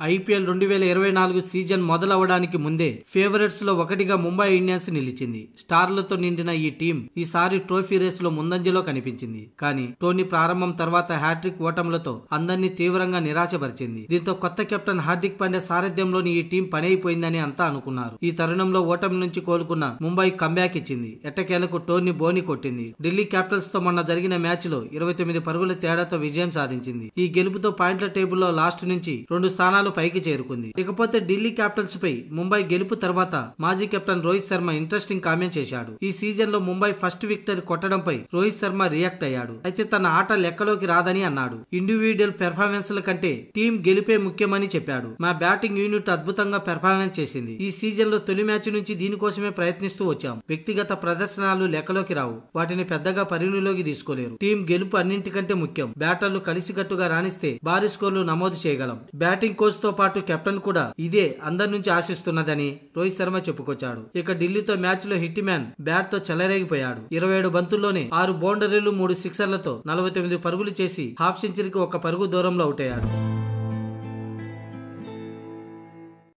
IPL 2024 season మొదలవడానికి ముందే favourites లో ఒకటిగా ముంబై ఇండియన్స్ నిలిచింది. స్టార్లతో నిండిన ఈ టీం ఈసారి ట్రోఫీ రేస్ లో ముందంజలో కనిపించింది. కానీ టోనీ ప్రారంభం తర్వాత హ్యాట్రిక్ ఓటములతో అందరినీ తీవ్రంగా నిరాశపరిచింది. దీంతో కొత్త కెప్టెన్ హార్దిక్ పాండ్యా సారథ్యంలోని ఈ టీం పనైపోయిందని అంతా అనుకున్నారు. ఈ తరుణంలో ఓటమి నుంచి కోలుకున్న ముంబై కంబ్యాక్ ఇచ్చింది. ఎట్టకేలకు టోనీ బోని కొట్టింది. ఢిల్లీ క్యాపిటల్స్ తో మొన్న జరిగిన మ్యాచ్ లో 29 పరుగుల తేడాతో విజయం సాధించింది. ఈ గెలుపుతో పాయింట్ల టేబుల్లో లాస్ట్ నుంచి 2 స్థానాలు పైకి చేరుకుంది. ఇకపోతే ఢిల్లీ క్యాపిటల్స్ పై ముంబై గెలుపు తర్వాత మాజీ captain Rohit Sharma interesting comment చేశాడు. ఈ సీజన్ లో ముంబై ఫస్ట్ విక్టరీ కొట్టడంపై రోహిత్ శర్మ రియాక్ట్ అయ్యాడు. అయితే తన ఆట లెక్కలోకి రాదని అన్నాడు. ఇండివిడ్యువల్ పెర్ఫార్మెన్స్ ల కంటే టీం గెలిపే ముఖ్యమని చెప్పాడు. మా బ్యాటింగ్ యూనిట్ అద్భుతంగా పెర్ఫార్మెన్స్ చేసింది. ఈ సీజన్ లో తొలి మ్యాచ్ నుంచి దీనికోసమే ప్రయత్నిస్తూ వచ్చాం. వ్యక్తిగత ప్రదర్శనలు లెక్కలోకి రావు. వాటిని పెద్దగా పరిగణలోకి తీసుకోలేరు. టీం గెలుపు అన్నింటికంటే ముఖ్యం. బ్యాటర్లు కలిసికట్టుగా రాణిస్తే భారీ స్కోర్లు నమోదు చేయగలం. బ్యాటింగ్ కోచ్ తో పాటు కెప్టెన్ కూడా ఇదే అందరి నుంచి ఆశిస్తున్నదని రోహిత్ శర్మ చెప్పుకొచ్చాడు. ఇక ఢిల్లీతో మ్యాచ్ లో హిట్ మ్యాన్ బ్యాట్ తో చెలరేగిపోయాడు. 27 బంతుల్లోనే 6 బౌండరీలు 3 సిక్సర్లతో 49 పరుగులు చేసి హాఫ్ సెంచరీకి 1 పరుగు దూరంలో అవుట్ అయ్యాడు.